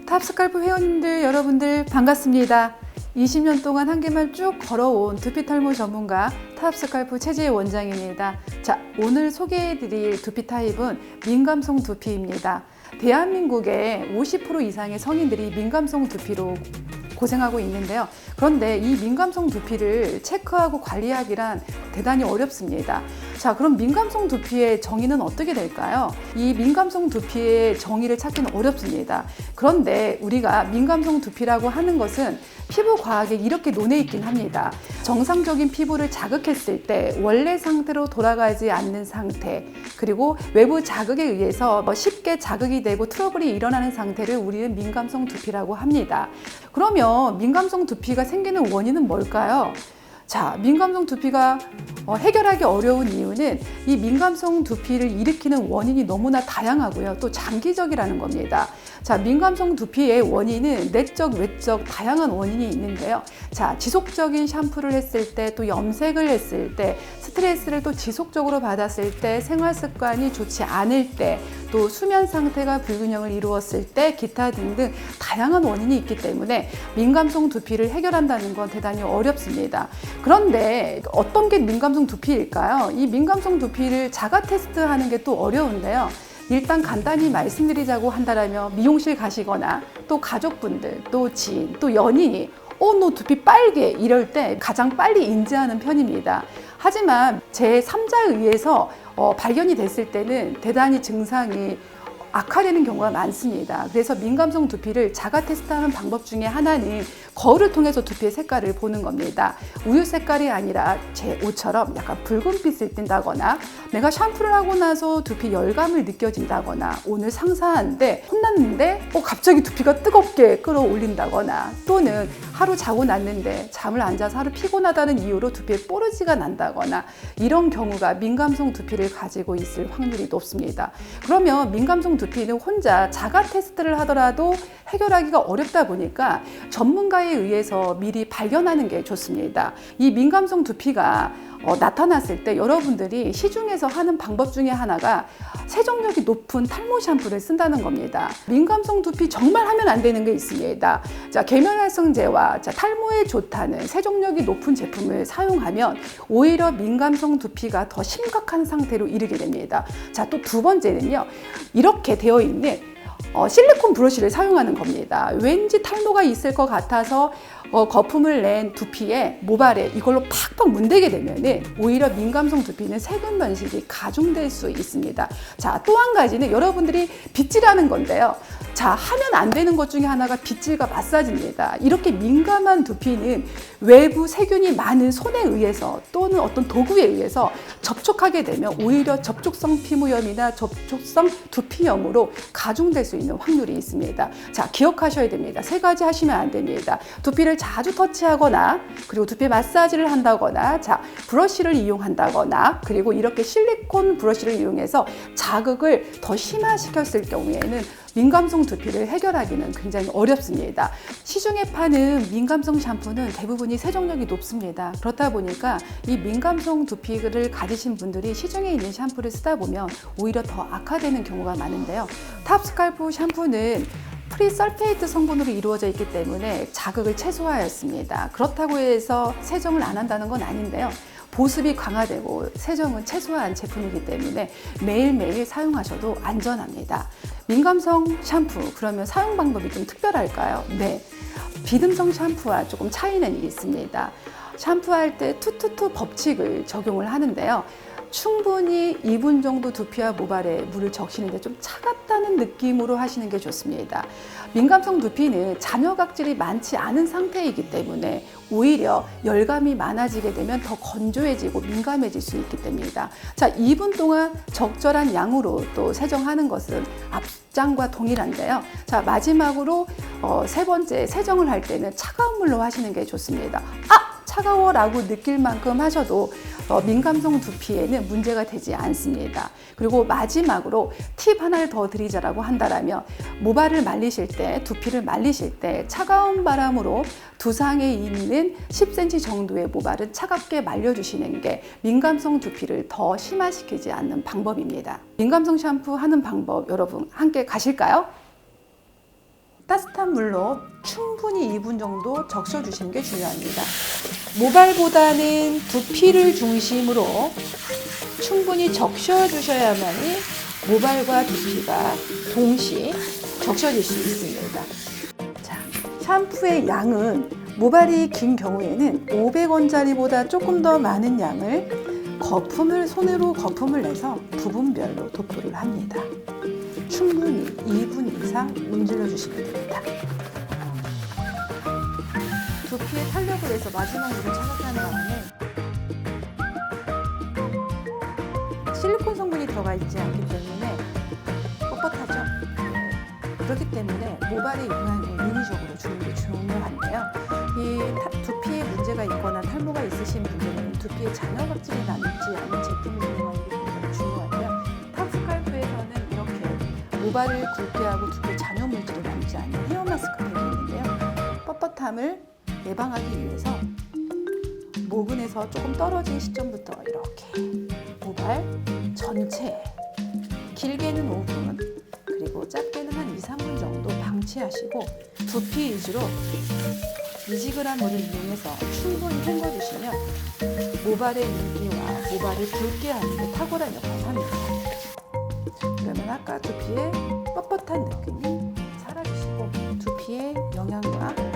탑스칼프 회원님들 여러분들 반갑습니다. 20년 동안 한 개만 쭉 걸어온 두피 탈모 전문가 탑스칼프 최지혜 원장입니다. 자, 오늘 소개해드릴 두피 타입은 민감성 두피입니다. 대한민국의 50% 이상의 성인들이 민감성 두피로 고생하고 있는데요. 그런데 이 민감성 두피를 체크하고 관리하기란 대단히 어렵습니다. 자, 그럼 민감성 두피의 정의는 어떻게 될까요? 이 민감성 두피의 정의를 찾기는 어렵습니다. 그런데 우리가 민감성 두피라고 하는 것은 피부 과학에 이렇게 논해 있긴 합니다. 정상적인 피부를 자극했을 때 원래 상태로 돌아가지 않는 상태, 그리고 외부 자극에 의해서 쉽게 자극이 되고 트러블이 일어나는 상태를 우리는 민감성 두피라고 합니다. 그러면 민감성 두피가 생기는 원인은 뭘까요? 자, 민감성 두피가 해결하기 어려운 이유는 이 민감성 두피를 일으키는 원인이 너무나 다양하고요. 또 장기적이라는 겁니다. 자, 민감성 두피의 원인은 내적, 외적 다양한 원인이 있는데요. 자, 지속적인 샴푸를 했을 때, 또 염색을 했을 때, 스트레스를 또 지속적으로 받았을 때, 생활 습관이 좋지 않을 때, 또 수면 상태가 불균형을 이루었을 때, 기타 등등 다양한 원인이 있기 때문에 민감성 두피를 해결한다는 건 대단히 어렵습니다. 그런데 어떤 게 민감성 두피일까요? 이 민감성 두피를 자가 테스트하는 게 또 어려운데요. 일단 간단히 말씀드리자고 한다면 미용실 가시거나 또 가족분들, 또 지인, 또 연인이 너 두피 빨개 이럴 때 가장 빨리 인지하는 편입니다. 하지만 제3자에 의해서 발견이 됐을 때는 대단히 증상이 악화되는 경우가 많습니다. 그래서 민감성 두피를 자가 테스트하는 방법 중에 하나는 거울을 통해서 두피의 색깔을 보는 겁니다. 우유 색깔이 아니라 제 옷처럼 약간 붉은빛을 띈다거나, 내가 샴푸를 하고 나서 두피 열감을 느껴진다거나, 오늘 상사한테 혼났는데 갑자기 두피가 뜨겁게 끌어올린다거나, 또는 하루 자고 났는데 잠을 안 자서 하루 피곤하다는 이유로 두피에 뽀르지가 난다거나, 이런 경우가 민감성 두피를 가지고 있을 확률이 높습니다. 그러면 민감성 두피는 혼자 자가 테스트를 하더라도 해결하기가 어렵다 보니까 전문가에 의해서 미리 발견하는 게 좋습니다. 이 민감성 두피가 나타났을 때 여러분들이 시중에서 하는 방법 중에 하나가 세정력이 높은 탈모 샴푸를 쓴다는 겁니다. 민감성 두피 정말 하면 안 되는 게 있습니다. 자, 계면활성제와 탈모에 좋다는 세정력이 높은 제품을 사용하면 오히려 민감성 두피가 더 심각한 상태로 이르게 됩니다. 자, 또 두 번째는요, 이렇게 되어 있는 실리콘 브러쉬를 사용하는 겁니다. 왠지 탈모가 있을 것 같아서 거품을 낸 두피에 모발에 이걸로 팍팍 문대게 되면 오히려 민감성 두피는 세균 번식이 가중될 수 있습니다. 자, 또 한 가지는 여러분들이 빗질하는 건데요. 자, 하면 안 되는 것 중에 하나가 빗질과 마사지입니다. 이렇게 민감한 두피는 외부 세균이 많은 손에 의해서 또는 어떤 도구에 의해서 접촉하게 되면 오히려 접촉성 피부염이나 접촉성 두피염으로 가중될 수 있는 확률이 있습니다. 자, 기억하셔야 됩니다. 세 가지 하시면 안 됩니다. 두피를 자주 터치하거나, 그리고 두피 마사지를 한다거나, 자, 브러쉬를 이용한다거나, 그리고 이렇게 실리콘 브러쉬를 이용해서 자극을 더 심화시켰을 경우에는 민감성 두피를 해결하기는 굉장히 어렵습니다. 시중에 파는 민감성 샴푸는 대부분이 세정력이 높습니다. 그렇다 보니까 이 민감성 두피를 가지신 분들이 시중에 있는 샴푸를 쓰다 보면 오히려 더 악화되는 경우가 많은데요. 탑스칼프 샴푸는 프리설페이트 성분으로 이루어져 있기 때문에 자극을 최소화했습니다. 그렇다고 해서 세정을 안 한다는 건 아닌데요. 보습이 강화되고 세정은 최소화한 제품이기 때문에 매일매일 사용하셔도 안전합니다. 민감성 샴푸, 그러면 사용 방법이 좀 특별할까요? 네, 비듬성 샴푸와 조금 차이는 있습니다. 샴푸할 때 투투투 법칙을 적용을 하는데요. 충분히 2분 정도 두피와 모발에 물을 적시는데 좀 차갑다는 느낌으로 하시는 게 좋습니다. 민감성 두피는 잔여각질이 많지 않은 상태이기 때문에 오히려 열감이 많아지게 되면 더 건조해지고 민감해질 수 있기 때문입니다. 자, 2분 동안 적절한 양으로 또 세정하는 것은 앞장과 동일한데요. 자, 마지막으로 세 번째 세정을 할 때는 차가운 물로 하시는 게 좋습니다. 차가워 라고 느낄 만큼 하셔도 민감성 두피에는 문제가 되지 않습니다. 그리고 마지막으로 팁 하나를 더 드리자라고 한다면, 모발을 말리실 때, 두피를 말리실 때 차가운 바람으로 두상에 있는 10cm 정도의 모발은 차갑게 말려주시는 게 민감성 두피를 더 심화시키지 않는 방법입니다. 민감성 샴푸 하는 방법 여러분 함께 가실까요? 따스 따뜻한 물로 충분히 2분 정도 적셔주시는 게 중요합니다. 모발보다는 두피를 중심으로 충분히 적셔주셔야만이 모발과 두피가 동시에 적셔질 수 있습니다. 자, 샴푸의 양은 모발이 긴 경우에는 500원짜리보다 조금 더 많은 양을 손으로 거품을 내서 부분별로 도포를 합니다. 충분히 2분 이상 문질러 주시면 됩니다. 두피에 탄력을 해서 마지막 물을 착각한 다음에 실리콘 성분이 들어가 있지 않기 때문에 뻣뻣하죠. 그렇기 때문에 모발에 영향을 인위적으로 주는 게 중요한데요. 이 두피에 문제가 있거나 탈모가 있으신 분들은 두피에 잔여각질이 남지 않은 제품을 이용하는 게 굉장히 중요한데요. 탑스칼프에서는 이렇게 모발을 굵게 하고 두피에 잔여 물질이 남지 않는 헤어 마스크팩이 있는데요. 뻣뻣함을 예방하기 위해서 모근에서 조금 떨어진 시점부터 이렇게 모발 전체에 길게는 5분 그리고 짧게는 한 2, 3분 정도 방치하시고 두피 위주로 미지근한 물을 이용해서 충분히 헹궈주시면 모발의 윤기와 모발을 굵게 하는 데 탁월한 역할을 합니다. 그러면 아까 두피의 뻣뻣한 느낌이 사라지시고 두피의 영양과